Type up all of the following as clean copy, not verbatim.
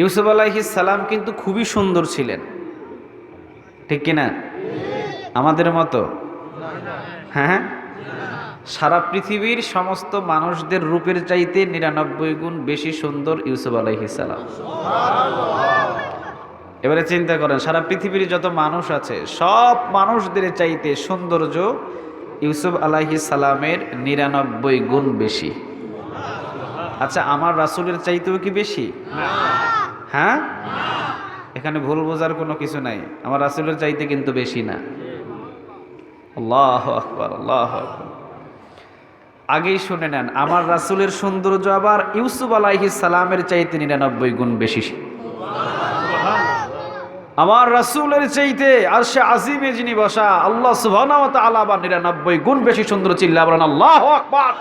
ইউসুফ আলাইহিস সালাম কিন্তু খুবই সুন্দর ছিলেন, ঠিক কিনা? আমাদের মতো? হ্যাঁ, সারা পৃথিবীর সমস্ত মানুষদের রূপের চাইতে 99 গুণ বেশি সুন্দর ইউসুফ আলাইহিস সালাম। এবারে চিন্তা করেন, সারা পৃথিবীর যত মানুষ আছে সব মানুষদের চাইতে সৌন্দর্য ইউসুফ আলাইহিস সালামের 99 গুণ বেশি। আচ্ছা, আমার রাসূলের চাইতেও কি বেশি? হ্যাঁ, এখানে ভুল বোঝার কোনো কিছু নাই, আমার রাসূলের চাইতে কিন্তু বেশি না। আল্লাহু আকবার, আল্লাহু আকবার। আগেই শুনে নেন, আমার রাসূলের সৌন্দর্য আবার ইউসুফ আলাইহিস সালামের চাইতে 99 গুণ বেশি। আমার রাসূলের চাইতে আরশে আজিমে যিনি বসা আল্লাহ সুবহানাহু ওয়া তাআলা আবার 99 গুণ বেশি সুন্দর। চিল্লা বলেন আল্লাহু আকবার।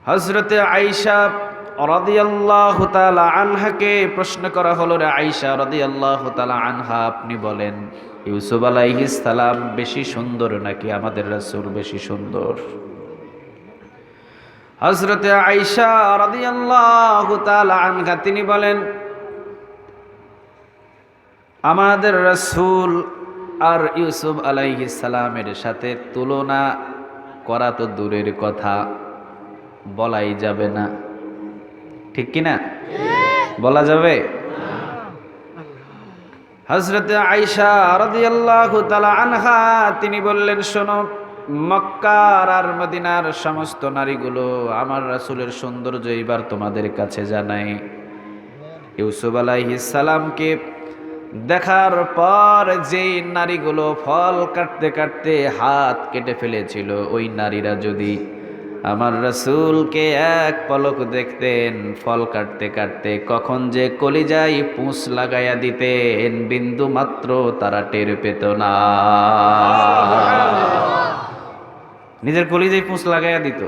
হযরতে আয়েশা রাদিয়াল্লাহু তাআলা আনহাকে প্রশ্ন করা হলো, রে আয়েশা রাদিয়াল্লাহু তাআলা আনহা, আপনি বলেন ইউসুফ আলাইহিস সালাম বেশি সুন্দর নাকি আমাদের রাসূল বেশি সুন্দর? হযরতে আয়েশা রাদিয়াল্লাহু তাআলা আনহা তিনি বলেন, আমাদের রাসূল আর ইউসুফ আলাইহিস সালামের সাথে তুলনা করা তো দূরের কথা, বলাই যাবে না, ঠিক কিনা? বলা যাবে? হযরতে আয়েশা রাদিয়াল্লাহু তাআলা আনহা তিনি বললেন, শোনো, মক্কার আর মদিনার সমস্ত নারীগুলো আমার রাসূলের সৌন্দর্য এবার তোমাদের কাছে জানাই। ইউসুফ আলাইহিস সালামকে দেখার পর যেই নারীগুলো ফল কাটতে কাটতে হাত কেটে ফেলেছিল, ওই নারীরা যদি আমার রাসূলকে এক পলক দেখতেন, ফল কাটতে কাটতে কখন যে কলিজায় পুঁছ লাগাইয়া দিতেন বিন্দু মাত্র তারা টের পেত না। নিজের কলিজায় পুঁছ লাগাইয়া দিত,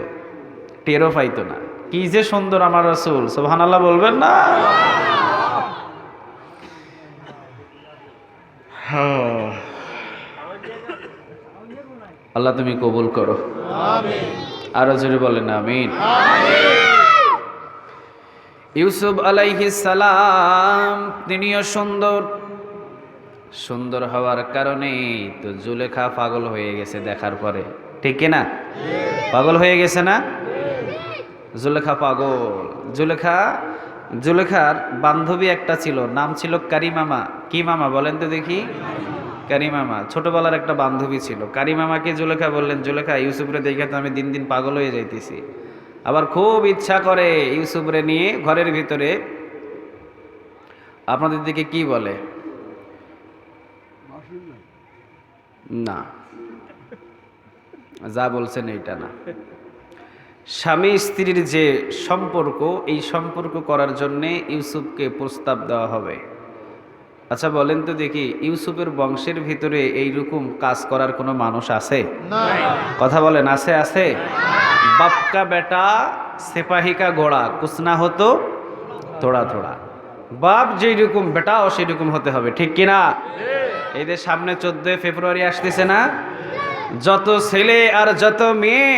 টেরও পাইতো না। কি যে সুন্দর আমার রাসূল, সুবহানাল্লাহ বলবেন না? আল্লাহ তুমি কবুল করো, আমিন। আরো জোরে বলেন আমিন। ইউসুফ আলাইহিস সালাম তিনিও সুন্দর, সুন্দর হওয়ার কারণে তো জুলেখা পাগল হয়ে গেছে দেখার পরে, ঠিক কিনা? পাগল হয়ে গেছে না? জুলেখা পাগল। জুলেখার বান্ধবী একটা ছিল, নাম ছিল কারিমামা। কি মামা বলেন তো দেখি? কারিমামা। ছোটবেলার একটা বান্ধবী ছিল। কারিমামাকে জুলেখা বললেন, জুলেখা, ইউসুফরে দেখে তো আমি দিন দিন পাগল হয়ে যাইতেছি, আবার খুব ইচ্ছা করে ইউসুফরে নিয়ে ঘরের ভিতরে, আপনাদের দিকে কি বলে? না, যা বলছেন এইটা না। স্বামী স্ত্রীর যে সম্পর্ক, এই সম্পর্ক করার জন্যে ইউসুফকে প্রস্তাব দেওয়া হবে। আচ্ছা বলেন তো দেখি, ইউসুফের বংশের ভিতরে এইরকম কাজ করার কোনো মানুষ আছে? কথা বলেন, আছে? আছে? বাপকা বেটা সিপাহী কা ঘোড়া কুছ না হতো থোড়া থোড়া। বাপ যেরকম বেটাও সেরকম হতে হবে, ঠিক কিনা? এই যে সামনে 14 ফেব্রুয়ারি আসতেছে না, যত ছেলে আর যত মেয়ে,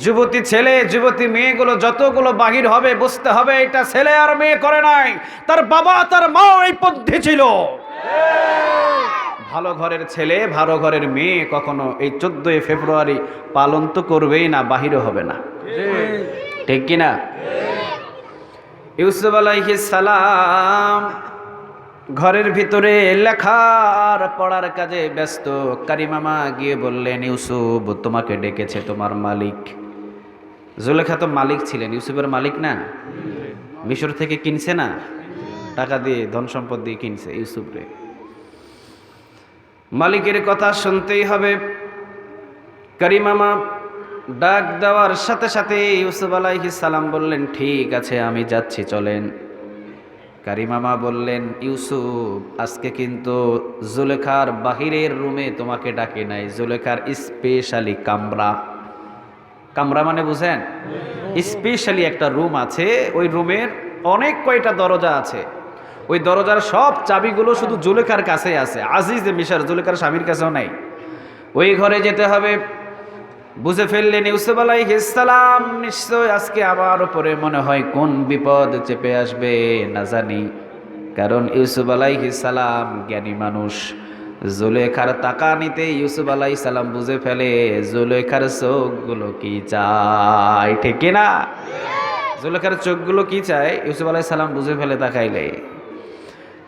যুবতী ছেলে যুবতী মেয়েগুলো যতগুলো বাহির হবে, বুঝতে হবে এটা ছেলে আর মেয়ে করে নাই, তার বাবা তার মাও এই পন্থী ছিল। ভালো ঘরের ছেলে ভালো ঘরের মেয়ে কখনো এই 14 ফেব্রুয়ারি পালন তো করবেই না, বাহিরও হবে না, ঠিক কিনা? ইউসুফ আলাইহিস সালাম ঘরের ভিতরে লেখার পড়ার কাজে ব্যস্ত। কারিমামা গিয়ে বললেন, ইউসুফ তোমাকে ডেকেছে তোমার মালিক। জুলেখা তো মালিক ছিলেন, ইউসুফের মালিক না? মিশর থেকে কিনছে না, টাকা দিয়ে ধন সম্পদ দিয়ে কিনছে ইউসুফরে। মালিকের কথা শুনতেই হবে। কারিমামা ডাক দেওয়ার সাথে সাথে ইউসুফ আলাইহিস সালাম বললেন, ঠিক আছে আমি যাচ্ছি, চলেন। কারিমামা বললেন, ইউসুফ আজকে কিন্তু জুলেখার বাহিরের রুমে তোমাকে ডাকে নাই, জুলেখার স্পেশালি কামরা। কামরা মানে বুঝেন? স্পেশালি একটা রুম আছে, ওই রুমের অনেক কয়টা দরজা আছে, ওই দরজার সব চাবিগুলো শুধু জুলেখার কাছে আছে। আজিজ মিশর জুলেখার স্বামীর কাছেও নাই। ওই ঘরে যেতে হবে, বুঝে ফেললেন ইউসুফ আলাইহিস সালাম নিশ্চয় আজকে আমার উপরে মনে হয় কোন বিপদ চেপে আসবে না জানি, কারণ ইউসুফ আলাইহিস সালাম জ্ঞানী মানুষ। জুলেখার তাকানিতে ইউসুফ আলাইহিস সালাম বুঝে ফেলে জুলেখার চোখগুলো কি চায়, ঠিক না? জুলেখার চোখগুলো কি চায় ইউসুফ আলাইহিস সালাম বুঝে ফেলে তাকাইলে।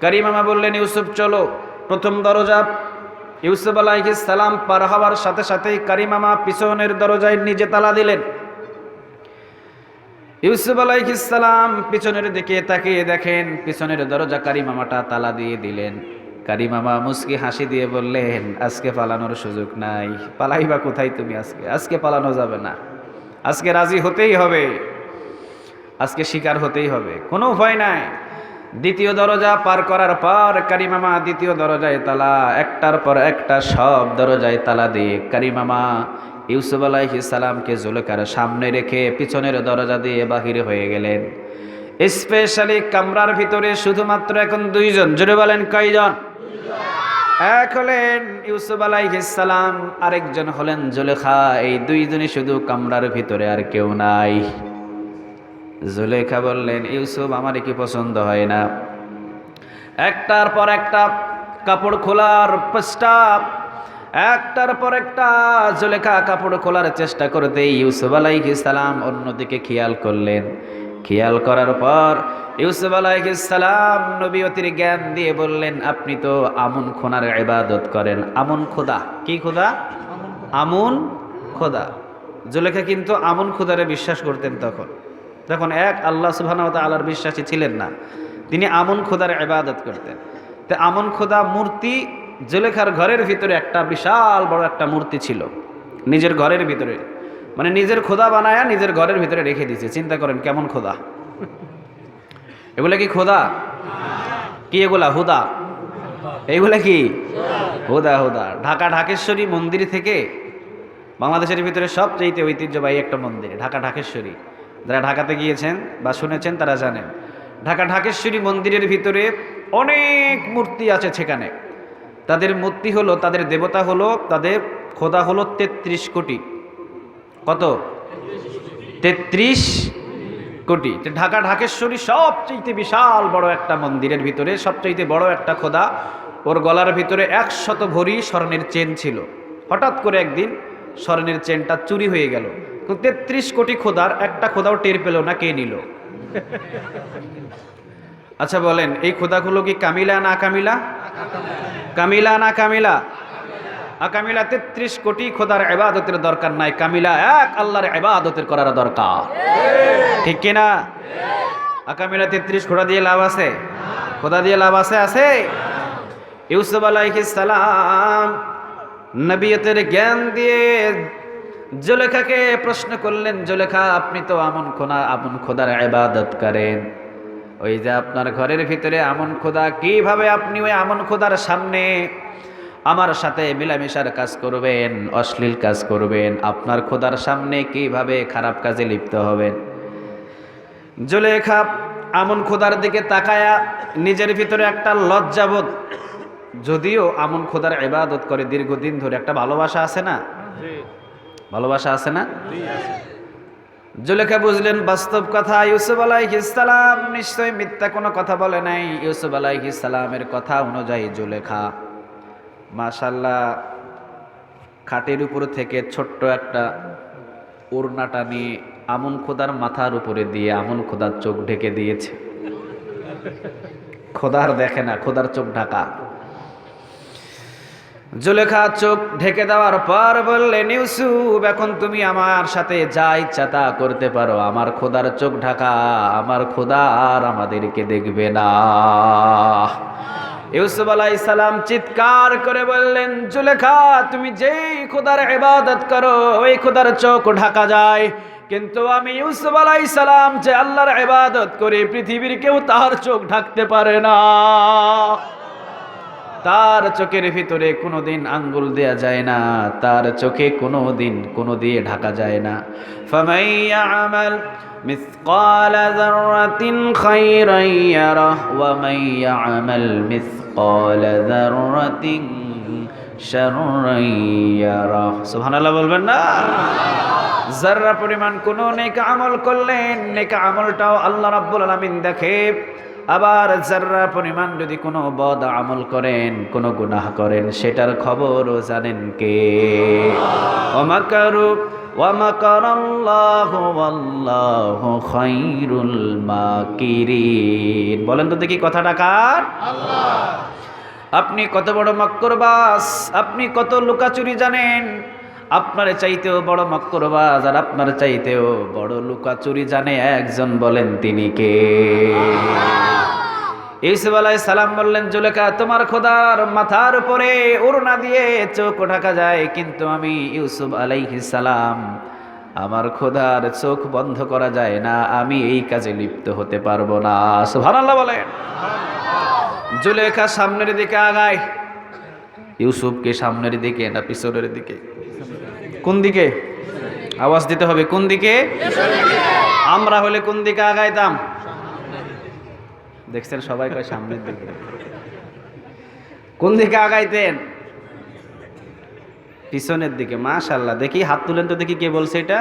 কারিমামা বললেন ইউসুফ চলো প্রথম দরজা। ইউসুফ আলাইহিস সালাম পার হওয়ার সাথে সাথেই কারিমামা পিছনের দরজায় নিজে তালা দিলেন। ইউসুফ আলাইহিস সালাম পিছনের দিকে তাকিয়ে দেখেন পিছনের দরজা কারিমামাটা তালা দিয়ে দিলেন। কারিমামা মুস্কি হাসি দিয়ে বললেন আজকে পালানোর সুযোগ নাই। পালাইবা কোথায় তুমি? আজকে পালানো যাবে না, আজকে রাজি হতেই হবে, আজকে শিকার হতেই হবে, কোনো উপায় নাই। দ্বিতীয় দরজা পার করার পর কারিমামা দ্বিতীয় দরজায় তালা, একটার পর একটা সব দরজায় তালা দিয়ে কারিমামা ইউসুফ আলাইহিস সালামকে জুলেখার সামনে রেখে পিছনের দরজা দিয়ে বাহির হয়ে গেলেন। স্পেশালি কামরার ভিতরে শুধুমাত্র এখন দুইজন, জোরে বলেন কয়জন? এক হলেন ইউসুফ আলাইহিস সালাম, আরেকজন হলেন জুলেখা। এই দুইজনই শুধু কামরার ভিতরে, আর কেউ নাই। জুলেখা বললেন ইউসুফ আমার কি পছন্দ হয় না, একটার পর একটা কাপড় খোলার প্রস্তাব, একটার পর একটা জুলেখা কাপড় খোলার চেষ্টা করতে ইউসুফ আলাইহিস সালাম অন্যদিকে খেয়াল করলেন। খেয়াল করার পর ইউসুফ আলাইহিস সালাম নবীয়তির জ্ঞান দিয়ে বললেন আপনি তো আমুন খোদার ইবাদত করেন। আমুন খোদা, কি খোদা? আমুন খোদা। জুলেখা কিন্তু আমুন খোদারে বিশ্বাস করতেন তখন এক আল্লাহ সুবহানাহু ওয়া তাআলার বিশ্বাসী ছিলেন না, তিনি আমন খোদার ইবাদত করতেন। তো আমন খোদা মূর্তি, জুলেখার ঘরের ভিতরে একটা বিশাল বড় একটা মূর্তি ছিল, নিজের ঘরের ভিতরে, মানে নিজের খোদা বানায়া নিজের ঘরের ভিতরে রেখে দিয়েছে। চিন্তা করেন কেমন খোদা! এগুলা কি খোদা? কি এগুলা? হুদা। এইগুলা কি হুদা? হুদা। ঢাকা ঢাকেশ্বরী মন্দির থেকে বাংলাদেশের ভিতরে সবচেয়ে ঐতিহ্যবাহী একটা মন্দির ঢাকা ঢাকেশ্বরী। যারা ঢাকাতে গিয়েছেন বা শুনেছেন তারা জানেন, ঢাকা ঢাকেশ্বরী মন্দিরের ভিতরে অনেক মূর্তি আছে। সেখানে তাদের মূর্তি হলো, তাদের দেবতা হলো, তাদের খোদা হলো ৩৩ কোটি। কত? ৩৩ কোটি। ঢাকা ঢাকেশ্বরী সবচেয়ে বিশাল বড় একটা মন্দিরের ভিতরে সবচেয়ে বড় একটা খোদা। ওর গলার ভিতরে ১০০ ভরি স্বর্ণের চেন ছিল। হঠাৎ করে একদিন স্বর্ণের চেনটা চুরি হয়ে গেল। ৩৩ কোটি খোদার একটা খোদাও টের পেল না কে নিল। আচ্ছা বলেন এই খোদাগুলো কি কামিলা না আকামিলা? কামিলা না কামিলা? আকামিলা। ৩৩ কোটি খোদার ইবাদতের দরকার নাই, কামিলা এক আল্লাহর ইবাদতের করার দরকার, ঠিক কিনা? আকামিলা ৩৩ খোদা দিয়ে লাভ আছে? খোদা দিয়ে লাভ আছে? আছে। ইউসুফ আলাইহিস সালাম নবিয়তের জ্ঞান দিয়ে জুলেখাকে প্রশ্ন করলেন, জুলেখা আপনি তো আমন খোদার ইবাদত করেন, ওই যে আপনার ঘরের ভিতরে আমন খোদা, কিভাবে আপনি ওই আমন খোদার সামনে আমার সাথে মিলামিশার কাজ করবেন, অশ্লীল কাজ করবেন? আপনার খোদার সামনে কিভাবে খারাপ কাজে লিপ্ত হবেন? জুলেখা আমন খোদার দিকে তাকায়া নিজের ভিতরে একটা লজ্জাবোধ, যদিও আমন খোদার ইবাদত করে দীর্ঘদিন ধরে, একটা ভালোবাসা আছে না? ভালোবাসা আছে না? জুলেখা বুঝলেন বাস্তব কথা, ইউসুফ আলাইহিস সালাম নিশ্চয়ই মিথ্যা কোনো কথা বলে নাই। ইউসুফ আলাইহিস সালামের কথা অনুযায়ী জুলেখা মাশাআল্লাহ খাটের উপর থেকে ছোট্ট একটা ওড়নাটা নিয়ে আমন খোদার মাথার উপরে দিয়ে আমন খোদার চোখ ঢেকে দিয়েছে। খোদার দেখে না, খোদার চোখ ঢাকা। জুলেখা চোখ ঢেকে দেওয়ার পর বললেন ইউসুফ এখন তুমি আমার সাথে যা ইচ্ছা তা করতে পারো, আমার খোদার চোখ ঢাকা, আমার খোদা আর আমাদেরকে দেখবে না। ইউসুফ আলাইহিস সালাম চিৎকার করে বললেন জুলেখা তুমি যেই খোদার ইবাদত করো ওই খোদার চোখ ঢাকা যায়, কিন্তু আমি ইউসুফ আলাইহিস সালাম যে আল্লাহর ইবাদত করি পৃথিবীর কেউ তার চোখ ঢাকতে পারে না। তার চোখের ভিতরে কোনোদিন আঙ্গুল দেয়া যায় না, তার চোখে কোনোদিন কোনো দিয়ে ঢাকা যায় না। ফামাই ইয়ামাল মিসকালা যাররাতিন খায়রান ইয়ারাহ ওয়া মান ইয়ামাল মিসকালা যাররাতিন শাররান ইয়ারা। সুবহানাল্লাহ বলবেন না? যাররা পরিমাণ কোন নেক আমল করলেন, নেক আমলটাও আল্লাহ রাব্বুল আলামিন দেখে। আবার যাররা পরিমাণ যদি কোনো বদ আমল করেন, কোনো গুনাহ করেন, সেটার খবরও জানেন কে? ওয়ামাকারু ওয়ামাকারাল্লাহু ওয়াল্লাহু খায়রুল মাকিরিন। বলেন তো দেখি কথাটা কার? আল্লাহ। আপনি কত বড় মক্করবাজ, আপনি কত লুকাচুরি জানেন। আপনার চাইতেও বড় মক্করবাজ আর আপনার চাইতেও বড় লুকাচুরি জানে একজন, বলেন তিনি কে? ইউসুফ আলাইহিস সালাম বললেন, জুলেখা, তোমার খোদার মাথার উপরে ওড়না দিয়ে চোখ ঢাকা যায়, কিন্তু আমি ইউসুফ আলাইহিস সালাম, আমার খোদার চোখ বন্ধ করা যায় না, আমি এই কাজে লিপ্ত হতে পারবো না। সুবহানাল্লাহ বলেন। জুলেখা সামনের দিকে আগায়, ইউসুফকে সামনের দিকে না পিছনের দিকে? কোন দিকে? আওয়াজ দিতে হবে, কোন দিকে? আমরা হলে কোন দিকে আগাইতাম? দেখছেন সবাই কয় সামনের দিকে। কোন দিকে আগাইতেন? পিছনের দিকে। মাশাআল্লাহ। দেখি হাত তুলেন তো দেখি কে বলছে এটা।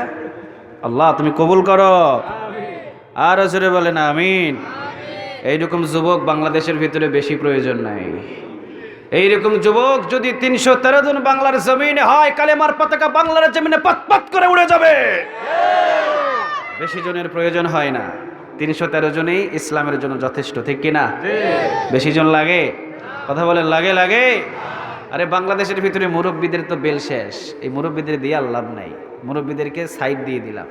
আল্লাহ তুমি কবুল করো। আর জোরে বলেন আমিন। এইরকম যুবক বাংলাদেশের ভিতরে বেশি প্রয়োজন নাই। এইরকম যুবক যদি ৩১৩ জন বাংলার জমিনে হয়, কালেমার পতাকা বাংলার জমিনে পতপত করে উড়ে যাবে। বেশি জনের প্রয়োজন হয় না, ৩১৩ জনেই ইসলামের জন্য যথেষ্ট, ঠিক কিনা? বেশি জন লাগে? কথা বলেন, লাগে? লাগে। আরে বাংলাদেশের ভিতরে মুরব্বীদের তো বেল শেষ, এই মুরব্বীদের দিয়ে আর লাভ নাই, মুরব্বীদেরকে সাইড দিয়ে দিলাম।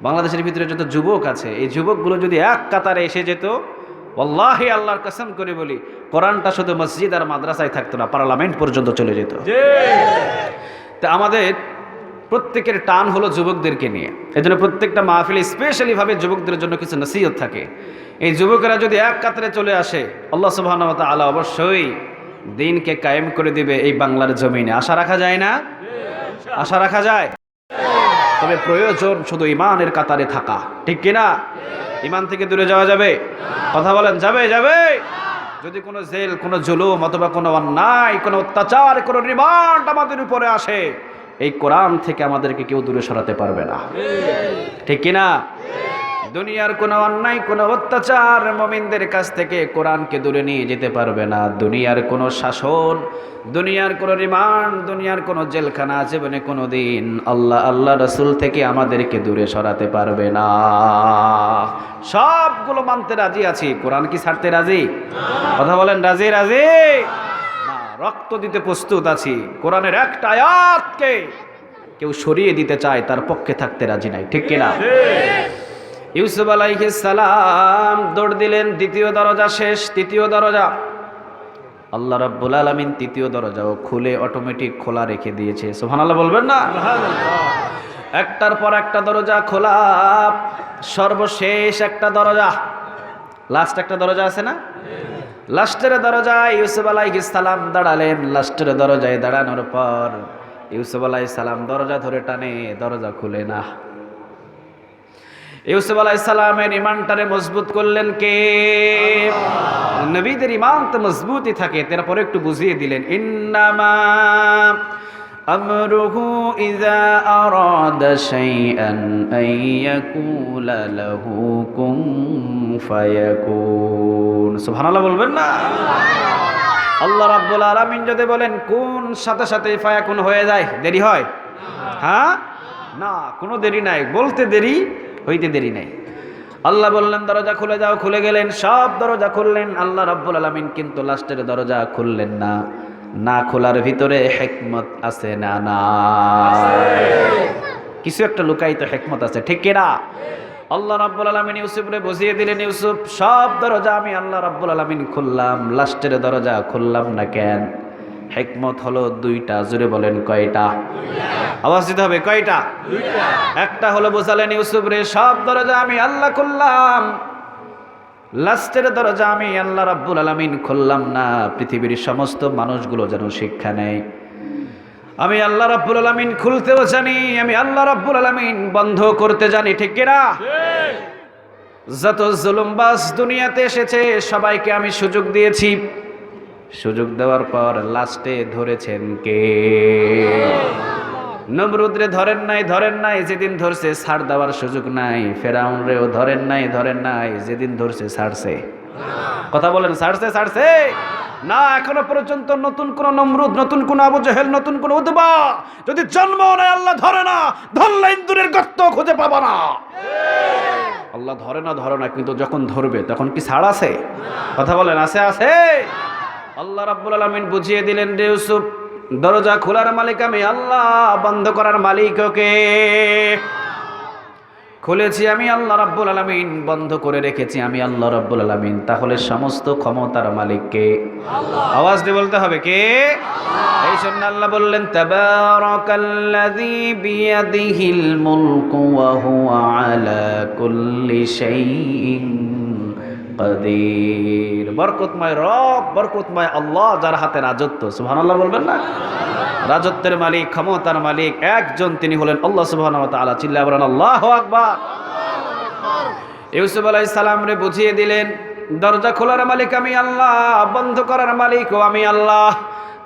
বাংলাদেশের ভিতরে যত যুবক আছে, এই যুবকগুলো যদি এক কাতারে এসে যেত, ওয়াল্লাহি আল্লাহর কসম করে বলি, কোরআনটা শুধু মসজিদ আর মাদ্রাসায় থাকতো না, পার্লামেন্ট পর্যন্ত চলে যেত। তা আমাদের প্রত্যেকের টান হলো যুবকদেরকে নিয়ে। এই জন্য প্রত্যেকটা মাহফিলে স্পেশালি ভাবে যুবকদের জন্য কিছু নসিহত থাকে। এই যুবকেরা যদি এক কাতারে চলে আসে, আল্লাহ সুবহানাহু ওয়া তাআলা অবশ্যই দিনকে কায়েম করে দিবে এই বাংলার জমিনে। আশা রাখা যায় না? আশা রাখা যায়। তবে প্রয়োজন শুধু ইমানের কাতারে থাকা, ঠিক কিনা? ইমান থেকে দূরে যাওয়া যাবে? কথা বলেন, যাবে? যাবে। যদি কোনো জেল, কোনো জুলুম অথবা কোনো অন্যায়, কোনো অত্যাচার, কোনো রিমান্ড আমাদের উপরে আসে, এই কোরআন থেকে আমাদেরকে কেউ দূরে সরাতে পারবে না, ঠিক কিনা? দুনিয়ার কোনো অন্যায়, কোনো অত্যাচার মুমিনদের কাছ থেকে কোরআনকে দূরে নিয়ে যেতে পারবে না। দুনিয়ার কোনো শাসন, দুনিয়ার কোনো রিমান্ড, দুনিয়ার কোনো জেলখানা জীবনে কোনো দিন আল্লাহ রাসূল থেকে আমাদেরকে দূরে সরাতে পারবে না। সবগুলো মানতে রাজি আছি, কোরআন কি ছাড়তে রাজি? কথা বলেন, রাজি? রাজি না, রক্ত দিতে প্রস্তুত আছি। কোরআনের একটা আয়াতকে কেউ সরিয়ে দিতে চায়, তার পক্ষে থাকতে রাজি নাই, ঠিক কিনা? ইউসুফ আলাইহিস সালাম দৌড় দিলেন, দ্বিতীয় দরজা শেষ, তৃতীয় দরজা। আল্লাহ রাব্বুল আলামিন তৃতীয় দরজাও খুলে অটোমেটিক খোলা রেখে দিয়েছে। সুবহানাল্লাহ বলবেন না? একটার পর একটা দরজা খোলা, সর্বশেষ একটা দরজা, লাস্ট একটা দরজা আছে না? লাস্টের দরজায় ইউসুফ আলাইহিস সালাম দাঁড়ালেন। লাস্টের দরজায় দাঁড়ানোর পর ইউসুফ আলাইহিস সালাম দরজা ধরে টানে, দরজা খুলে না। ইউসুফ আলাইহিস সালামের ঈমানটারে মজবুত করলেন কে? নবীদের ঈমান তো মজবুতই থাকে, তারপরে একটু বুঝিয়ে দিলেন, ইন্নামা আমরুহু ইযা আরাদা শাইআন আইয়াকুলা লাহু কুন ফায়াকুন। সুবহানাল্লাহ বলবেন না? আল্লাহ রাব্বুল আলামিন যদি বলেন কোন, সাথে সাথে ফায়াকুন হয়ে যায়, দেরি হয়? হ্যাঁ, না, কোনো দেরি নাই, বলতে দেরি, হইতে দেরি নাই। আল্লাহ বললেন দরজা খুলে যাও, খুলে গেলেন, সব দরজা খুললেন। আল্লাহ রাব্বুল আলামিন কিন্তু লাস্টের দরজা খুললেন না। না খোলার ভিতরে হিকমত আছে না? না, কিছু একটা লুকায়িত হিকমত আছে, ঠিক কিনা? আল্লাহ রাব্বুল আলামিন ইউসুফরে বুঝিয়ে দিলেন, ইউসুফ, সব দরজা আমি আল্লাহ রাব্বুল আলামিন খুললাম, লাস্টের দরজা খুললাম না কেন? হিকমত হলো দুইটা। জোরে বলেন, কয়টা? আওয়াজ দিতে হবে, কয়টা? একটা হলো বোঝালেন ইউসুফ রে, সব দরজা আমি আল্লাহ খুললাম, লাস্টের দরজা আমি আল্লাহ রাব্বুল আলামিন খুললাম না, পৃথিবীর সমস্ত মানুষগুলো যেন শিক্ষা নেয়। আমি আল্লাহ রাব্বুল আলামিন খুলতেও জানি, আমি আল্লাহ রাব্বুল আলামিন বন্ধ করতে জানি, ঠিক কিনা? যত জুলুমবাজ দুনিয়াতে এসেছে সবাইকে আমি সুযোগ দিয়েছি, সুযোগ দেওয়ার পর লাস্টে ধরেছেন কে? নমরুদরে ধরেন নাই, যেদিন ধরছে ছাড় দেওয়ার সুযোগ নাই। ফেরাউনরেও ধরেন নাই, যেদিন ধরছে ছাড়ছে। কথা বলেন, ছাড়ছে না? এখনো পর্যন্ত নতুন কোন নমরুদ, নতুন কোন আবু জেহেল, নতুন কোন উতবা যদি জন্ম নেয়, আল্লাহ ধরে না, ধরলে ইন্দুরের গর্ত খুঁজে পাবা না। আল্লাহ ধরে না, কিন্তু যখন ধরবে তখন কি ছাড় আছে? কথা বলেন, আছে? আল্লাহ রাব্বুল আলামিন বুঝিয়ে দিলেন, রে ইউসুফ, দরজা খোলার মালিক আমি আল্লাহ, বন্ধ করার মালিক কে? খুলেছি আমি আল্লাহ রাব্বুল আলামিন, বন্ধ করে রেখেছি আমি আল্লাহ রাব্বুল আলামিন। তাহলে সমস্ত ক্ষমতার মালিক কে? আল্লাহ। আওয়াজ দিয়ে বলতে হবে, কে? এই জন্য আল্লাহ বললেন, তাবারাকাল্লাযী বিয়াদিহিল মুলকু ওয়া হুয়া আলা কুল্লি শাইইন কাদির। বরকতময় রব, বরকতময় আল্লাহ, যার হাতে রাজত্ব। সুবহানাল্লাহ বলবেন না? রাজত্বের মালিক, ক্ষমতার মালিক একজন, তিনি হলেন আল্লাহ সুবহানাহু ওয়া তাআলা। চিল্লায়ে বলেন আল্লাহু আকবার। ইউসুফ আলাইহিস সালাম রে বুঝিয়ে দিলেন, দরজা খোলার মালিক আমি আল্লাহ, বন্ধ করার মালিকও আমি আল্লাহ।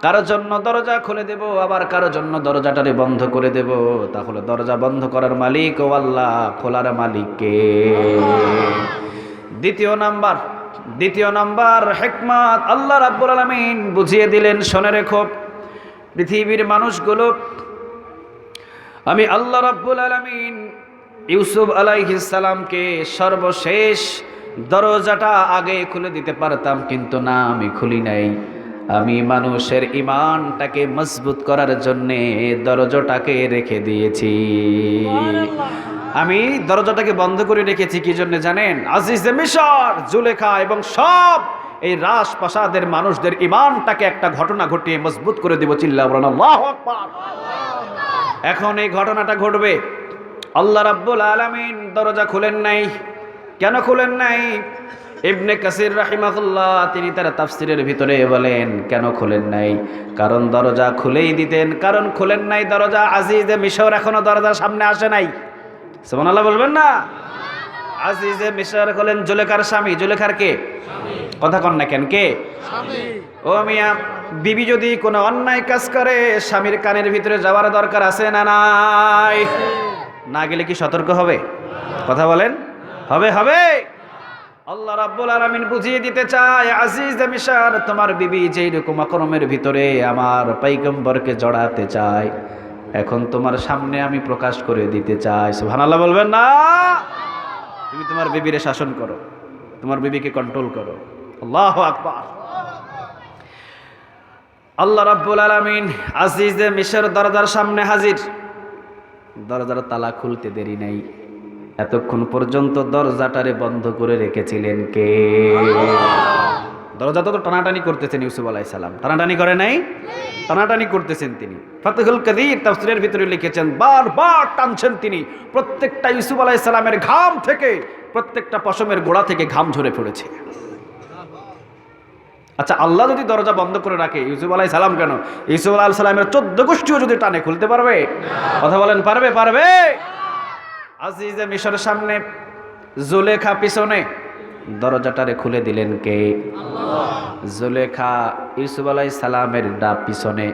কারোর জন্য দরজা খুলে দেব, আবার কারোর জন্য দরজাটারে বন্ধ করে দেব। তাহলে দরজা বন্ধ করার মালিকও আল্লাহ, খোলার মালিক কে? দ্বিতীয় নাম্বার হিকমত আল্লাহ রাব্বুল আলামিন বুঝিয়ে দিলেন, শুনে রেখো পৃথিবীর মানুষগুলো, আমি আল্লাহ রাব্বুল আলামিন ইউসুফ আলাইহিস সালামকে সর্বশেষ দরজাটা আগে খুলে দিতে পারতাম, কিন্তু না, আমি খুলি নাই। আমি মানুষের ঈমানটাকে মজবুত করার জন্যে দরজাটাকে রেখে দিয়েছি। আমি দরজাটাকে বন্ধ করে রেখেছি কি জন্য জানেন? আজিজে মিশর, জুলেখা এবং সব এই রাজপ্রাসাদের মানুষদের ঈমানটাকে একটা ঘটনা ঘটিয়ে মজবুত করে দেব। চিল্লাল্লাহু আল্লাহু আকবার। এখন এই ঘটনাটা ঘটবে। আল্লাহ রাব্বুল আলামিন দরজা খুলেন নাই। কেন খুলেন নাই? ইবনে কাসির রাহিমাহুল্লাহ তিনি তার তাফসিরের ভিতরে বলেন, কেন খুলেন নাই? কারণ দরজা খুলেই দিতেন। কারণ খুলেন নাই দরজা, আজিজে মিশর এখনো দরজার সামনে আসে নাই। সুবহানাল্লাহ বলবেন না? আজিজে মিশর হলেন জুলেখার স্বামী। জুলেখার কে? কথা কন না কেন, কে? ও মিয়া, বিবি যদি কোনো অন্যায় কাজ করে, স্বামীর কানের ভিতরে যাওয়ার দরকার আছে না নাই? না গেলে কি সতর্ক হবে? কথা বলেন, হবে? আল্লাহ রাব্বুল আলামিন বুঝিয়ে দিতে চায়, আজিজ মিশর, তোমার বিবি যেই রকম আকরমের ভিতরে আমার পয়গম্বরকে জড়াতে চায়, এখন তোমার সামনে আমি প্রকাশ করে দিতে চাই। সুবহানাল্লাহ বলবেন না? তুমি তোমার বিবিরে শাসন করো, তোমার বিবিকে কন্ট্রোল করো। আল্লাহু আকবার। আল্লাহ রাব্বুল আলামিন আজিজে মিশর দরজার সামনে হাজির। দরজার তালা খুলতে দেরি নাই। এতক্ষণ পর্যন্ত দরজাটারে বন্ধ করে রেখেছিলেন কে? দরজা তো টানাটানি করতেছেন ইউসুফ আলাইহিস সালাম। টানাটানি করে নাই? টানাটানি করতেছেন তিনি। ফাতহুল কাদির তাফসীরের ভিতরে লিখেছেন, বারবার টানছেন তিনি। প্রত্যেকটা ইউসুফ আলাইহিস সালামের ঘাম থেকে, প্রত্যেকটা পশমের গোড়া থেকে ঘাম ঝরে পড়েছে। আচ্ছা, আল্লাহ যদি দরজা বন্ধ করে রাখে, ইউসুফ আলাইহিস সালাম কেন? ইউসুফ আলাইহিস সালামের 14 গোষ্ঠীও যদি টানে, খুলতে পারবে? কথা বলেন, পারবে? আজিজে মিশরের সামনে, জুলেখা পিছনে, দরজাটারে খুলে দিলেন কে? আল্লাহ। জুলেখা ইউসুফ আলাইহিস সালামের পিছনে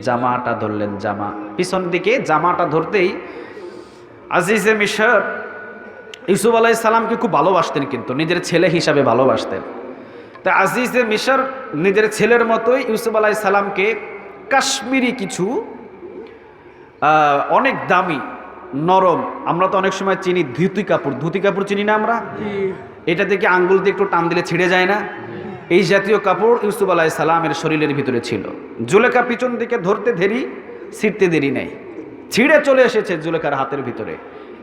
জামাটা ধরলেন। জামা পিছন দিকে, জামাটা ধরতেই আজিজে মিশর ইউসুফ আলাইহিস সালামকে খুব ভালোবাসতেন, কিন্তু নিজের ছেলে হিসাবে ভালোবাসতেন। তা আজিজে মিশর নিজের ছেলের মতোই ইউসুফ আলাইহিস সালামকে কাশ্মীরি কিছু অনেক দামি নরম, আমরা তো অনেক সময় চিনি ধুতি কাপড় চিনি না আমরা? এটা থেকে আঙ্গুল দিয়ে একটু টান দিলে ছিঁড়ে যায় না? এই জাতীয় কাপড় ইউসুফ আলাইহিস সালামের শরীরের ভিতরে ছিল। জুলেখা পিছন দিকে ধরতে ছিঁড়তে দেরি নাই, ছিঁড়ে চলে এসেছে জুলেখার হাতের ভিতরে।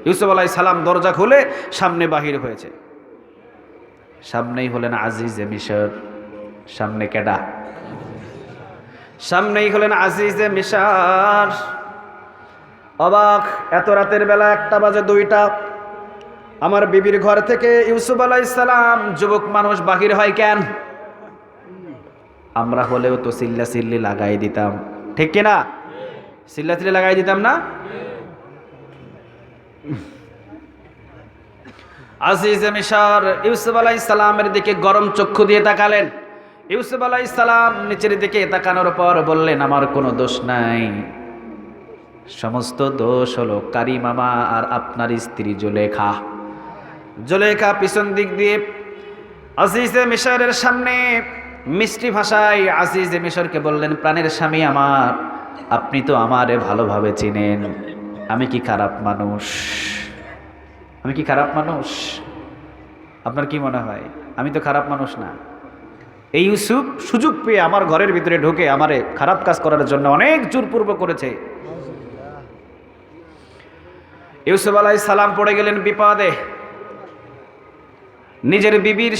ইউসুফ আলাইহিস সালাম দরজা খুলে সামনে বাহির হয়েছে। সামনেই হলেন আজিজে মিশর। সামনে কেডা? সামনেই হলেন আজিজে মিশর। অবাক, এত রাতের বেলা, 1টা বাজে 2টা, আমার বিবির ঘর থেকে ইউসুফ আলাইহিস সালাম যুবক মানুষ বাহির হয় কেন? আমরা হলেও তো চিল্লাচিল্লি লাগাই দিতাম, ঠিক কিনা? চিল্লাচিল্লি লাগাই দিতাম না? আজিজে মিশর ইউসুফ আলাইহিস সালামের দিকে গরম চক্ষু দিয়ে তাকালেন। ইউসুফ আলাইহিস সালাম নিচের দিকে তাকানোর পর বললেন, আমার কোনো দোষ নাই, সমস্ত দোষ হলো কারি মামা আর আপনার স্ত্রী জুলেখা। জুলেখা পিছন দিক দিয়ে আজিজে মিশরের সামনে মিষ্টি ভাষায় আজিজে মিশরকে বললেন, প্রাণের স্বামী আমার, আপনি তো আমারে ভালোভাবে চিনেন, আমি কি খারাপ মানুষ? আমি কি খারাপ মানুষ? আপনার কি মনে হয়? আমি তো খারাপ মানুষ না। এই ইউসুফ সুযোগ পেয়ে আমার ঘরের ভিতরে ঢুকে আমারে খারাপ কাজ করার জন্য অনেক জোরপূর্ব করেছে। ইউসুফ আলাইহিস সালাম পড়ে গেলেন বিপদে। নিজের বিবির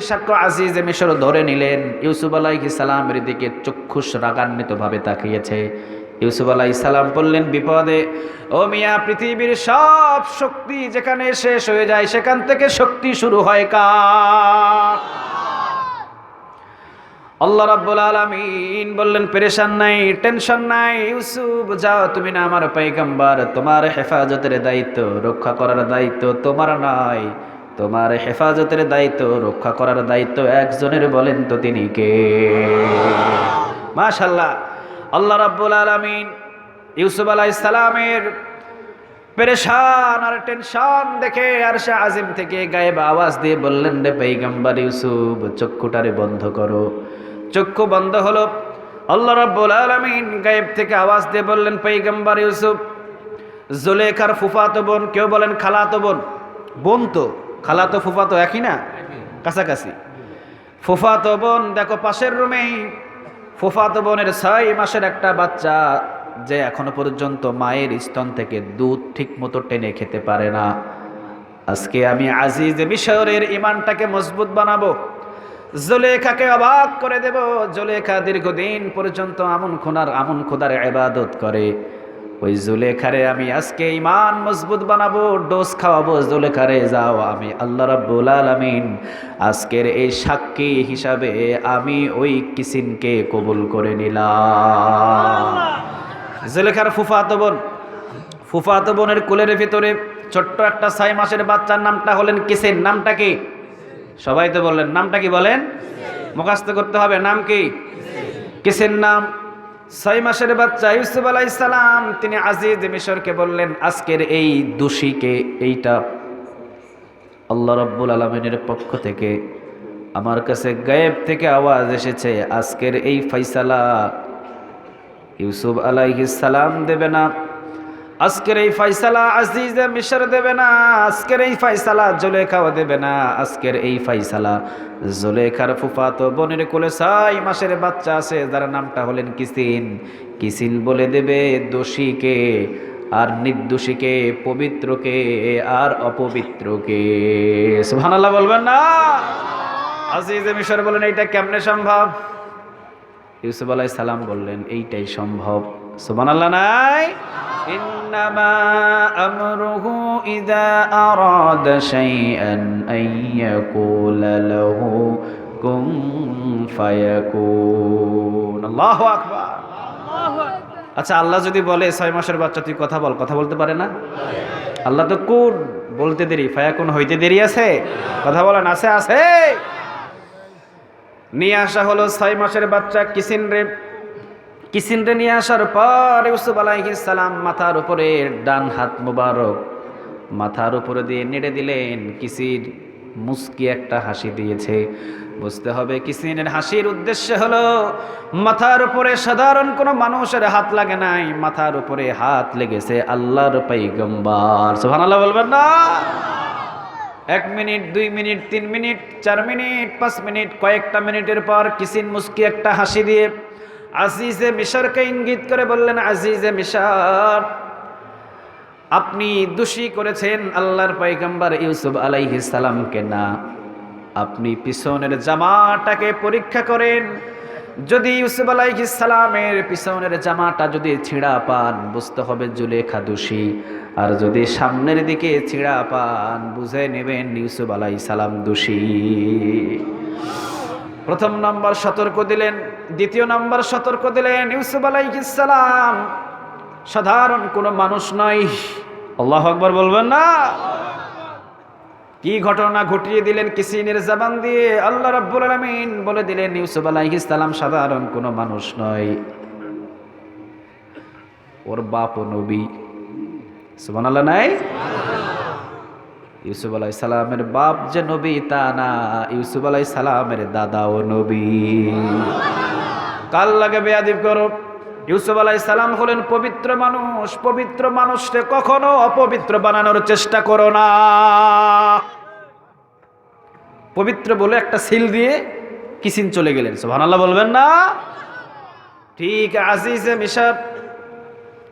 সাক্ষ্য আজিজে মিশর ধরে নিলেন। ইউসুফ আলাইহিস সালামের দিকে চক্ষুষ রাগান্বিতভাবে তাকিয়েছে। ইউসুফ আলাইহিস সালাম বললেন, বিপদে ও মিয়া, পৃথিবীর সব শক্তি যেখানে শেষ হয়ে যায় সেখান থেকে শক্তি শুরু হয় কার? আল্লাহ রাব্বুল আলামিন বললেন, পেরেশান নাই, টেনশন নাই, ইউসুফ যাও, তুমি না আমার পয়গম্বর, তোমার হেফাজতের দায়িত্ব, রক্ষা করার দায়িত্ব তোমার নয়, তোমার হেফাজতের দায়িত্ব, রক্ষা করার দায়িত্ব একজনের, বলেন তো তিনি কে? মাশাআল্লাহ। আল্লাহ রাব্বুল আলামিন ইউসুফ আলাইহিস সালামের পেরেশান আর টেনশন দেখে আরশে আজিম থেকে গায়েব আওয়াজ দিয়ে বললেন, রে পয়গম্বর ইউসুফ, চক্ষুটারে বন্ধ করো। চক্ষু বন্ধ হলো। আল্লাহ রাব্বুল আলামিন গায়েব থেকে আওয়াজ দিয়ে বললেন, পয়গম্বর ইউসুফ, জুলেখার ফুফাতো বোন, কেউ বলেন খালাতো বোন, বোন তো খালাতো ফুফাতো একই না, কাছাকাছি। ফুফাতো বোন, দেখো পাশের রুমেই ফুফাতো বোনের 6 মাসের একটা বাচ্চা, যে এখনো পর্যন্ত মায়ের স্তন থেকে দুধ ঠিক মতো টেনে খেতে পারে না। আজকে আমি আজিজে মিশরের ইমানটাকে মজবুত বানাবো, জুলেখাকে অবাক করে দেব। জুলেখা দীর্ঘদিন পর্যন্ত আমন খোদার ইবাদত করে, ওই জুলেখারে আমি আজকে ইমান মজবুত বানাবো, ডোজ খাওয়াবো জুলেখারে। যাও, আমি আল্লাহ রাব্বুল আলামিন আজকের এই সাক্ষী হিসাবে আমি ওই কিসিনকে কবুল করে নিলাম। জুলেখার ফুফাতো বোনের কোলের ভিতরে ছোট্ট একটা 6 মাসের বাচ্চার নামটা হলেন কিসিন। নামটা কি? সবাই তো বললেন, নামটা কি বলেন? মুখস্থ করতে হবে, নাম কি? কিসিন নাম। 6 মাসের বাচ্চা ইউসুফ আলাইহিস সালাম তিনি আজিজ মিশরকে বললেন, আজকের এই দোষীকে, এইটা আল্লাহ রাব্বুল আলামিনের পক্ষ থেকে আমার কাছে গায়েব থেকে আওয়াজ এসেছে, আজকের এই ফয়সালা ইউসুফ আলাইহিস সালাম দেবে না, আজকের এই ফয়সালা আজিজে মিশর দেবে না, আজকের এই ফয়সালা জুলেখাও দেবে না, আজকের এই ফয়সালা জুলেখার ফুফাতো বোনের কোলে 6 মাসের বাচ্চা আছে যার নামটা হলেন কিসিন বলে দেবে দোষীকে আর নির্দোষীকে, পবিত্রকে আর অপবিত্রকে। সুবহানাল্লাহ বলবেন না? আজিজে মিশর বলেন, এইটা কেমনে সম্ভব? ইউসুফ আলাইহিস সালাম বললেন, এইটাই সম্ভব। সুবহানাল্লাহ নাই? ইন্নামা আমরুহু ইযা আরাদা শাইআন আইয়াকুলা লাহু কুন ফায়াকুন। আল্লাহু আকবার। আচ্ছা, আল্লাহ যদি বলে 6 মাসের বাচ্চা তুই কথা বল, কথা বলতে পারে না? আল্লাহ তো কুন বলতে দেরি, ফায়াকুন হইতে দেরি আছে? কথা বলেন, আছে? আছে। নিয়ে আসা হলো 6 মাসের বাচ্চা কিসিনরে নিয়ে আসার পর ইউসুফ আলাইহিস সালাম মাথার উপরে ডান হাত মুবারক মাথার উপরে দিয়ে নেড়ে দিলেন। কিসিন মুস্কি একটা হাসি দিয়েছে। বুঝতে হবে কিসিনের হাসির উদ্দেশ্য হলো, মাথার উপরে সাধারণ কোনো মানুষের হাত লাগে নাই, মাথার উপরে হাত লেগেছে আল্লাহর পয়গম্বর। সুবহানাল্লাহ বলবেন না? 1 minute, 2 minute, 3 minute, 4 minute, 5 minute, কয়েকটা মিনিটের পর কিসিন মুস্কি একটা হাসি দিয়ে আজিজে মিশরকে ইঙ্গিত করে বললেন, আজিজে মিশর, আপনি দোষী করেছেন আল্লাহর পয়গম্বর ইউসুফ আলাইহিস সালামকে না, আপনি পিছনের জামাটাকে পরীক্ষা করেন। যদি ইউসুফ আলাইহিস সালামের পিছনের জামাটা যদি ছিঁড়া পান, বুঝতে হবে জুলেখা দোষী, আর যদি সামনের দিকে ছিঁড়া পান, বুঝে নেবেন ইউসুফ আলাইহিস সালাম দোষী। প্রথম নম্বর সতর্ক দিলেন। দ্বিতীয় নম্বর সতর্ক দিলেন, ইউসুফ আলাইহিস সালাম সাধারণ কোনো মানুষ নয়। আল্লাহু আকবার বলবেন না? কি ঘটনা ঘটিয়ে দিলেন কিসিনের জবান দিয়ে? আল্লাহ রাব্বুল আলামিন বলে দিলেন ইউসুফ আলাইহিস সালাম সাধারণ কোনো মানুষ নয়, ওর বাপও নবী। সুবহানাল্লাহ নাই? ইউসুফ আলাইহিস সালামের বাপ যে নবী তা না, ইউসুফ আলাইহিস সালামের দাদাও নবী। কাল লাগে বেয়াদব করো। ইউসুফ আলাইহিস সালাম হলেন পবিত্র মানুষ, পবিত্র মানুষকে কখনো অপবিত্র বানানোর চেষ্টা করো না। পবিত্র বলে একটা সিল দিয়ে কিসিন চলে গেলেন, সুবহানাল্লাহ বলবেন না? ঠিক আজিজে মিশর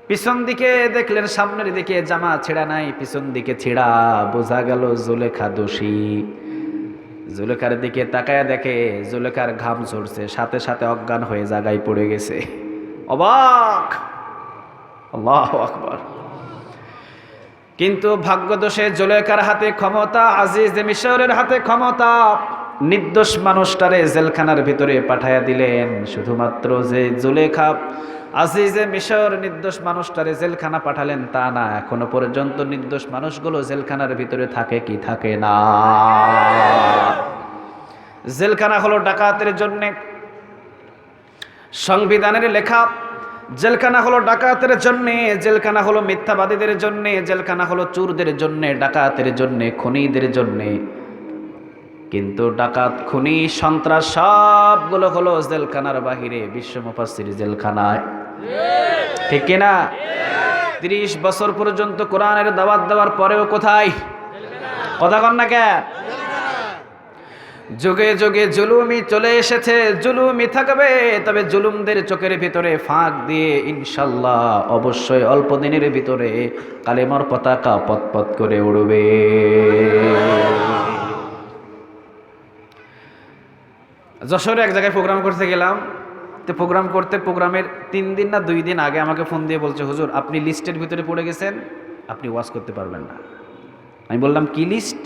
পিছন দিকে দেখলেন, সামনের দিকে জামা ছেঁড়া নাই, পিছন দিকে ছেঁড়া, বোঝা গেল জুলেখা দোষী। জুলেখার দিকে তাকায় দেখে জুলেখার ঘাম ঝরছে, সাথে সাথে অজ্ঞান হয়ে জায়গায় পড়ে গেছে। অবাক! আল্লাহু আকবার। কিন্তু ভাগ্যদোষে জুলেখার হাতে ক্ষমতা, আজিজে মিশরের হাতে ক্ষমতা। নির্দোষ মানুষটারে জেলখানার ভিতরে পাঠাইয়া দিলেন। শুধুমাত্র যে জুলেখা আজিজে মিশর নির্দোষ মানুষটারে জেলখানা পাঠালেন তা না, এখনো পর্যন্ত নির্দোষ মানুষগুলো জেলখানার ভিতরে থাকে কি থাকে না? জেলখানা হলো ডাকাতের জন্যে, সংবিধানের লেখা। জেলখানা হলো ডাকাতের জন্যে, জেলখানা হলো মিথ্যাবাদীদের জন্যে, জেলখানা হলো চোরদের জন্যে, ডাকাতের জন্যে, খুনিদের জন্যে। কিন্তু ডাকাত, খুনি, সন্ত্রাস সবগুলো হলো জেলখানার বাহিরে, বিশ্ব মুফাসসির জেলখানায়। ঠিক কিনা? 30 বছর পর্যন্ত কোরআনের দাওয়াত দেওয়ার পরেও কোথায়? কথা কন না কে? যুগে যুগে জুলুমি চলে এসেছে, জুলুমি থাকবে, তবে জুলুমদের চোখের ভিতরে ফাঁক দিয়ে ইনশাল্লাহ অবশ্যই অল্প দিনের ভিতরে কালেমার পতাকা পতপত করে উড়বে। যশোরে এক জায়গায় প্রোগ্রাম করতে গেলাম, তো প্রোগ্রাম করতে প্রোগ্রামের 3 দিন না 2 দিন আগে আমাকে ফোন দিয়ে বলছে, হুজুর আপনি লিস্টের ভিতরে পড়ে গেছেন, আপনি ওয়াজ করতে পারবেন না। আমি বললাম কি লিস্ট?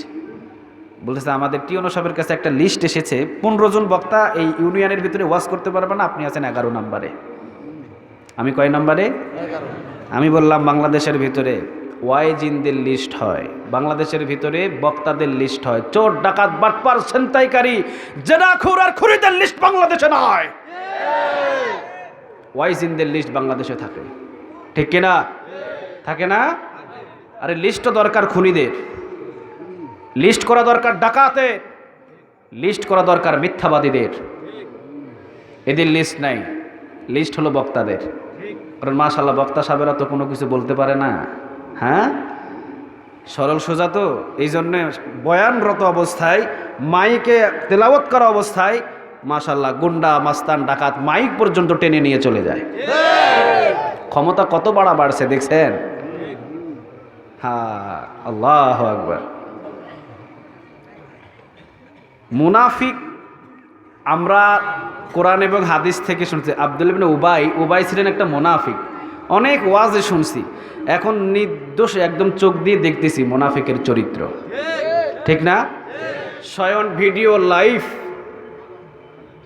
বলতেছে আমাদের টিওনো সাহেবের কাছে একটা লিস্ট এসেছে, 15 জন বক্তা এই ইউনিয়নের ভিতরে ওয়াজ করতে পারবে না, আপনি আছেন 11 নম্বরে। আমি কয় নম্বরে? 11। আমি বললাম বাংলাদেশের ভিতরে ওয়াইজিনদের লিস্ট হয়, বাংলাদেশের ভিতরে বক্তাদের লিস্ট হয়, চোর ডাকাত বাটপার ছিনতাইকারী জেনাখুর আর খুনিদের লিস্ট বাংলাদেশে নয়, ওয়াইজিনদের লিস্ট বাংলাদেশে থাকে। ঠিক কিনা? থাকে না? আরে লিস্ট দরকার খুনিদের, লিস্ট করা দরকার ডাকাতের, লিস্ট করা দরকার মিথ্যাবাদীদের। এদের লিস্ট নাই, লিস্ট হলো বক্তাদের। কারণ মাশাআল্লাহ বক্তা সাহেবেরা তো কোনো কিছু বলতে পারে না, হ্যাঁ, সরল সোজা তো, এই জন্যে বয়ানরত অবস্থায়, মাইকে তেলাওয়াত করা অবস্থায় মাশাআল্লাহ গুন্ডা মাস্তান ডাকাত মাইক পর্যন্ত টেনে নিয়ে চলে যায়। ক্ষমতা কত বাড়ছে দেখছেন? হ্যাঁ, আল্লাহু আকবার। মুনাফিক আমরা কোরআন এবং হাদিস থেকে শুনছি, আব্দুল্লাহ ইবনে উবাই ছিলেন একটা মুনাফিক। অনেক ওয়াজে শুনছি, এখন নির্দোষ একদম চোখ দিয়ে দেখতেছি মুনাফিকের চরিত্র। ঠিক না? স্বয়ং ভিডিও লাইভ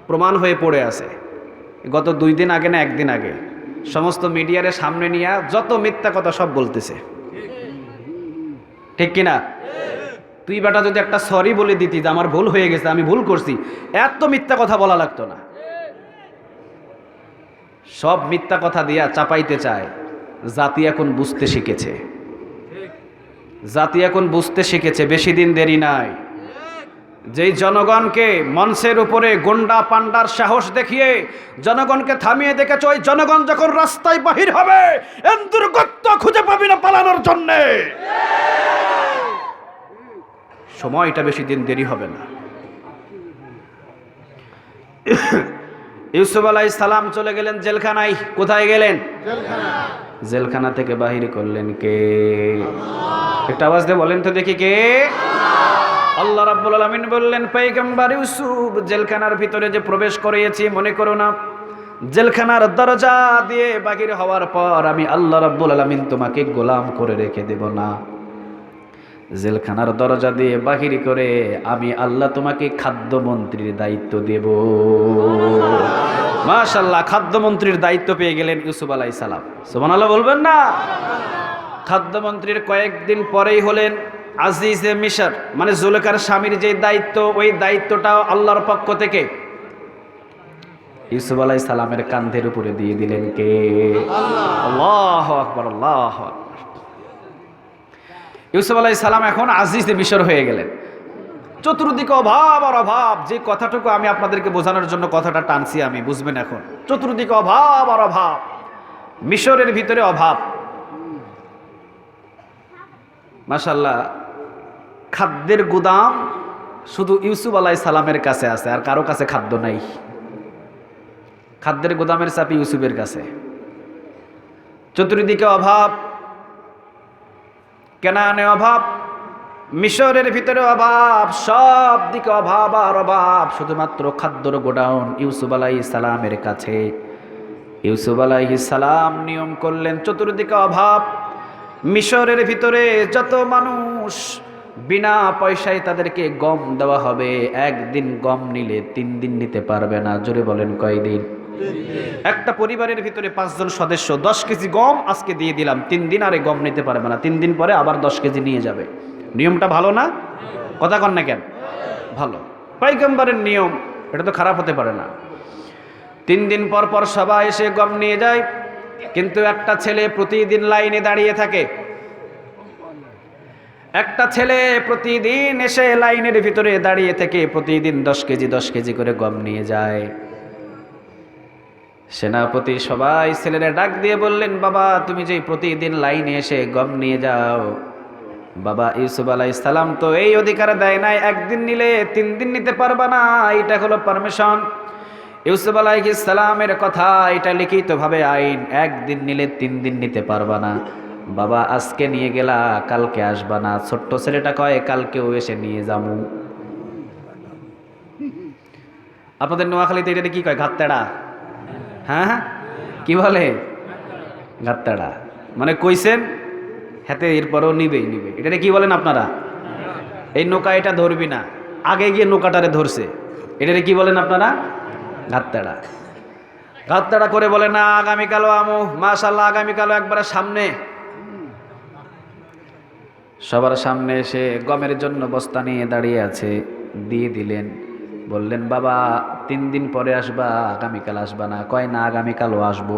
প্রমাণ হয়ে পড়ে আছে। গত 2 দিন আগে না 1 দিন আগে সমস্ত মিডিয়ারে সামনে নিয়ে যত মিথ্যা কথা সব বলতেছে। ঠিক কিনা? তুই বেটা যদি একটা সরি বলে দিতি যে আমার ভুল হয়ে গেছে, আমি ভুল করছি, এত মিথ্যা কথা বলা লাগতো না। সব মিথ্যা কথা দিয়া চাপাইতে চায়। জাতি এখন বুঝতে শিখেছে, জাতি এখন বুঝতে শিখেছে, বেশি দিন দেরি নাই। যেই জনগণকে মঞ্চের উপরে গুন্ডা পান্ডার সাহস দেখিয়ে জনগণকে থামিয়ে দেখেছ, ওই জনগণ যখন রাস্তায় বাহির হবে দুর্গত খুঁজে পাবি না পালানোর জন্যে। সময়টা বেশি দিন দেরি হবে না। ইউসুফ আলাইহিস সালাম চলে গেলেন জেলখানায়। কোথায় গেলেন? জেলখানা থেকে বাহির করলেন কে? একটা আওয়াজ দিয়ে বলেন তো দেখি কে? আল্লাহ রাব্বুল আলামিন বললেন, পয়গম্বর ইউসুফ জেলখানার ভিতরে যে প্রবেশ করিয়েছি, মনে করো না জেলখানার দরজা দিয়ে বাহির হওয়ার পর আমি আল্লাহ রাব্বুল আলামিন তোমাকে গোলাম করে রেখে দেব না। জেলখানার দরজা দিয়ে বাহির করে আমি আল্লাহ তোমাকে খাদ্যমন্ত্রীর দায়িত্ব দেব। মাশাআল্লাহ, খাদ্যমন্ত্রীর দায়িত্ব পেয়ে গেলেন ইউসুফ আলাইহিস সালাম। সুবহানাল্লাহ বলবেন না? খাদ্যমন্ত্রীর কয়েকদিন পরেই হলেন আজিজে মিশর মানে জুলেখার স্বামীর যে দায়িত্ব, ওই দায়িত্বটাও আল্লাহর পক্ষ থেকে ইউসুফ আলাইহিস সালামের কাঁধের উপরে দিয়ে দিলেন কে? আল্লাহু আকবার, আল্লাহু আকবার। ইউসুফ আলাইহিস সালাম এখন আজিজে মিশর হয়ে গেলেন। চতুর্দিকে অভাব আর অভাব। যে কথাটুকু আমি আপনাদেরকে বোঝানোর জন্য কথাটা টানছি, আমি বুঝবেন এখন। চতুর্দিকে অভাব আর অভাব, মিশরের ভিতরে অভাব। মাশাআল্লাহ, খাদ্যের গুদাম শুধু ইউসুফ আলাইহিস সালামের কাছে আছে, আর কারো কাছে খাদ্য নাই। খাদ্যের গুদামের চাবি ইউসুফের কাছে। চতুর্দিকে অভাব, কেনানে অভাব, মিশরের ভিতরে অভাব, সব দিকে অভাব আর অভাব। শুধুমাত্র খাদ্যর গোডাউন ইউসুফ আলাইহিস সালামের কাছে। ইউসুফ আলাইহিস সালাম নিয়ম করলেন, চতুর্দিকে অভাব, মিশরের ভিতরে যত মানুষ বিনা পয়সায় তাদেরকে গম দেওয়া হবে। একদিন গম নিলে 3 দিন নিতে পারবে না। জোরে বলেন কয়দিন? একটা পরিবারের ভিতরে 5 জন সদস্য, 10 কেজি গম আজকে দিয়ে দিলাম, 3 দিন আরে গম নিতে পারবে না। 3 দিন পরে আবার 10 কেজি নিয়ে যাবে। নিয়মটা ভালো না? কথা কন না কেন? ভালো। পয়গম্বরের নিয়ম, এটা তো খারাপ হতে পারে না। 3 দিন পর পর সবাই এসে গম নিয়ে যায়, কিন্তু একটা ছেলে প্রতিদিন লাইনে দাঁড়িয়ে থাকে। একটা ছেলে প্রতিদিন এসে লাইনের ভিতরে দাঁড়িয়ে থেকে প্রতিদিন 10 কেজি করে গম নিয়ে যায়। সেনাপতি সবাই ছেলেরা ডাক দিয়ে বললেন, বাবা তুমি যে প্রতিদিন লাইনে এসে গম নিয়ে যাও, বাবা ইউসুফ আলাইহিস সালাম তো এই অধিকার দেয় নাই একদিন নিলে 3 দিন নিতে পারবা না, এটা হলো পারমিশন। ইউসুফ আলাইহিস সালামের কথা, এটা লিখিতভাবে আইন, একদিন নিলে 3 দিন নিতে পারবা না। বাবা আজকে নিয়ে গেলা, কালকে আসবা না। ছোট্ট ছেলেটা কয়, কালকেও এসে নিয়ে যামু। আপনাদের নোয়াখালীতে এটা কি কয়? ঘাততেড়া। হ্যাঁ, কি বলে? ঘাততেড়া মানে কইছেন হাতে, এরপরও নিবে। এটা কি বলেন আপনারা? এই নৌকা এটা ধরবি না, আগে গিয়ে নৌকাটারে ধরছে, এটারে কি বলেন আপনারা? ঘাততেড়া। ঘাততেড়া করে বলে না, আগামীকালও আমু। মাশাআল্লাহ, আগামীকালও একবার সামনে, সবার সামনে এসে গমের জন্য বস্তা নিয়ে দাঁড়িয়ে আছে। দিয়ে দিলেন, বললেন বাবা 3 দিন পরে আসবা, আগামীকাল আসবা না। কয় না, আগামীকালও আসবো।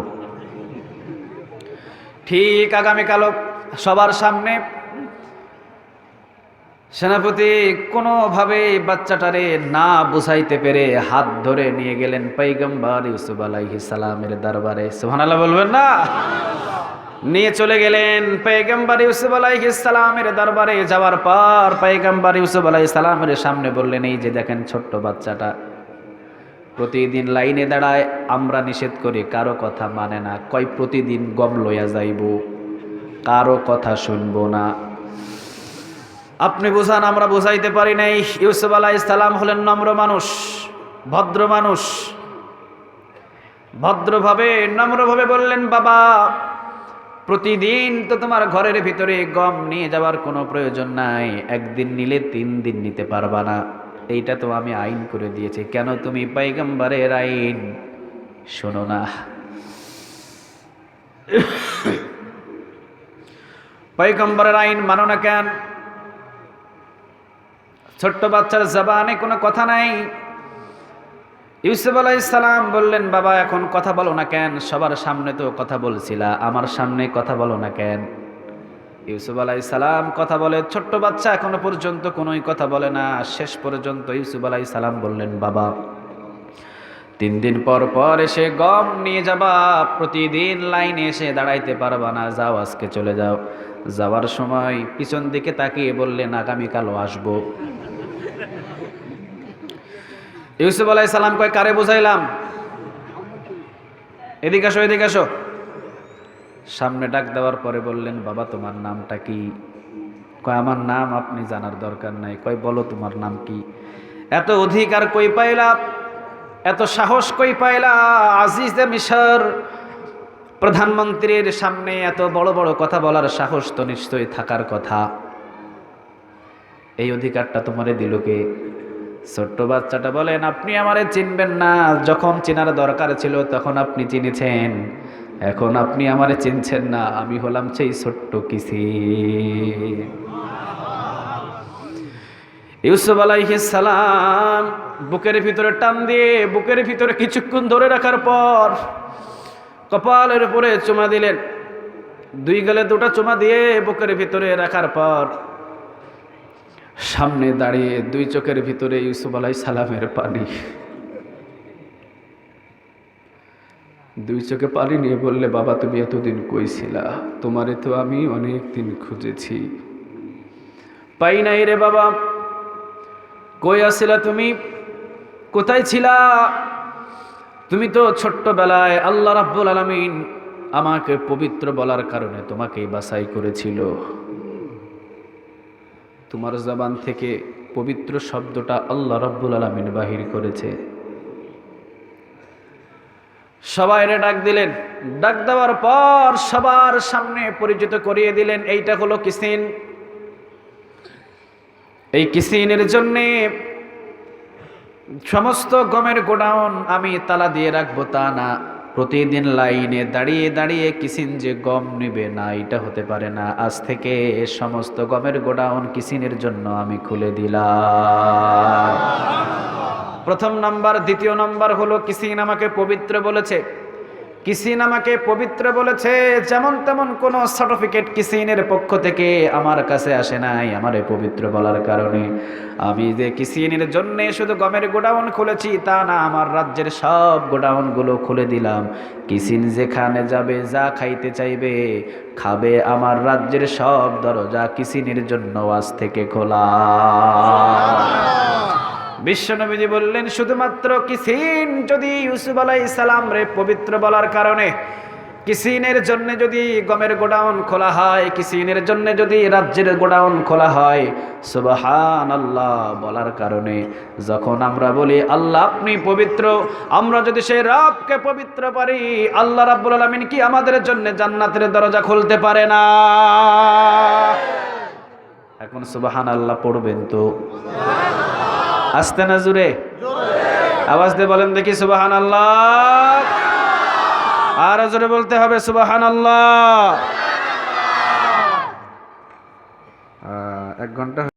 ঠিক আগামীকালও সবার সামনে। সেনাপতি কোনোভাবে বাচ্চাটারে না বুঝাইতে পেরে হাত ধরে নিয়ে গেলেন পয়গম্বর ইউসুফ আলাইহিস সালামের দরবারে। সুবহানাল্লাহ বলবেন না? নিয়ে চলে গেলেন পয়গম্বর ইউসুফ আলাইহিস সালামের দরবারে। যাওয়ার পর পয়গম্বর ইউসুফ আলাইহিস সালামের সামনে বললেন, এই যে দেখেন ছোট্ট বাচ্চাটা প্রতিদিন লাইনে দাঁড়ায়, আমরা নিষেধ করি, কারো কথা মানে না। কয় প্রতিদিন গম লইয়া যাইব, কারো কথা শুনবো না। আপনি বুঝান, আমরা বুঝাইতে পারি নাই। ইউসুফ আলাইহিস সালাম হলেন নম্র মানুষ, ভদ্র মানুষ। ভদ্রভাবে নম্রভাবে বললেন, বাবা প্রতিদিন তো তোমার ঘরের ভিতরে গম নিয়ে যাওয়ার কোনো প্রয়োজন নাই, একদিন নিলে 3 দিন নিতে পারবা না। এইটা তো আমি আইন করে দিয়েছি, কেন তুমি পয়গম্বরের আইন শোনো না? পয়গম্বরের আইন মানো না কেন? ছোট্ট বাচ্চার জবানে কোনো কথা নাই। ইউসুফ আলাইহিস সালাম বললেন, বাবা এখন কথা বলো না কেন? সবার সামনে তো কথা বলছিলা, আমার সামনে কথা বলো না কেন? ইউসুফ আলাইহিস সালাম কথা বলে, ছোট্ট বাচ্চা এখনো পর্যন্ত কোনোই কথা বলে না। শেষ পর্যন্ত ইউসুফ আলাইহিস সালাম বললেন, বাবা 3 দিন পর পর এসে গম নিয়ে যাবা, প্রতিদিন লাইনে এসে দাঁড়াইতে পারবা না, যাও আজকে চলে যাও। যাওয়ার সময় পিছন দিকে তাকিয়ে বললেন, আগামীকালও আসবো। ইউসুফ আলাইহিস সালাম কয়, কারে বুঝাইলাম? এদিকে আসো, এদিকে আসো। সামনে ডাক দেওয়ার পরে বললেন, বাবা তোমার নামটা কি? কয় আমার নাম আপনি জানার দরকার নাই। কয় বলো তোমার নাম কি? এত অধিকার কই পাইলা, এত সাহস কই পাইলা? আজিজে মিশর প্রধানমন্ত্রীর সামনে এত বড় বড় কথা বলার সাহস তো নিশ্চয়ই থাকার কথা। এই অধিকারটা তোমারে দিল কে? ছোট্ট বাচ্চাটা বলেন, আপনি আমারে চিনবেন না, যখন চেনার দরকার ছিল তখন আপনি চিনেছেন, এখন আপনি আমারে চিনছেন না। আমি হলাম সেই ছোট্ট কিসি। ইউসুফ আলাইহিস সালাম বুকের ভিতরে টান দিয়ে বুকের ভিতরে কিছুক্ষণ ধরে রাখার পর কপালের উপরে চুমা দিলেন। দুই গালে দুটো চুমা দিয়ে বুকের ভিতরে রাখার পর সামনে দাঁড়িয়ে দুই চোখের ভিতরে ইউসুফ আলাইহিস সালামের পানি, দুই চোখে পানি নিয়ে বললে, বাবা তুমি এতদিন কই ছিলা? তোমারে তো আমি অনেক দিন খুঁজেছি, পাই নাই রে বাবা। কই আসিলা তুমি? কোথায় ছিলা? তুমি তো ছোট্টবেলায় আল্লাহ রাব্বুল আলামিন আমাকে পবিত্র বলার কারণে তোমাকেই বাছাই করেছিল। তোমার জবান থেকে পবিত্র শব্দটা আল্লাহ রাব্বুল আলামিন বাহির করেছে। সবাইরে ডাক দিলেন। ডাক দেওয়ার পর সবার সামনে পরিচিত করিয়ে দিলেন, এইটা হলো কিসিন। এই কিসিনের জন্যে সমস্ত গমের গোডাউন আমি তালা দিয়ে রাখবো তা না, প্রতিদিন লাইনে দাঁড়িয়ে দাঁড়িয়ে কিসিন যে গম নিবে না, এটা হতে পারে না। আজ থেকে সমস্ত গমের গোডাউন কিসিনের জন্য আমি খুলে দিলাম। প্রথম নাম্বার। দ্বিতীয় নাম্বার হলো কিসিন আমাকে পবিত্র বলেছে। কিসিন আমাকে পবিত্র বলেছে, যেমন তেমন কোনো সার্টিফিকেট কিসিনের পক্ষ থেকে আমার কাছে আসে নাই আমারে পবিত্র বলার কারণে। আমি যে কিসিনের জন্য শুধু গমের গোডাউন খুলেছি তা না, আমার রাজ্যের সব গোডাউনগুলো খুলে দিলাম। কিসিন যেখানে যাবে, যা খাইতে চাইবে খাবে। আমার রাজ্যের সব দরজা কিসিনের জন্য আজ থেকে খোলা। বিশ্বনবীজি বললেন, শুধুমাত্র কিসিন যদি ইউসুফ আলাইহিস সালাম রে পবিত্র বলার কারণে, কিসিনের জন্য যদি গমের গোডাউন খোলা হয়, কিসিনের জন্য যদি রাজ্যের গোডাউন খোলা হয়, সুবহানাল্লাহ বলার কারণে, যখন আমরা বলি আল্লাহ আপনি পবিত্র, আমরা যদি সেই রবকে পবিত্র পারি, আল্লাহ রাব্বুল আলামিন কি আমাদের জন্য জান্নাতের দরজা খুলতে পারে না? এখন সুবহানাল্লাহ পড়বেন তো? আস্তে না জোরে? আওয়াজ দিয়ে বলেন দেখি সুবহানাল্লাহ। আর জোরে বলতে হবে সুবহানাল্লাহ। 1 ঘন্টা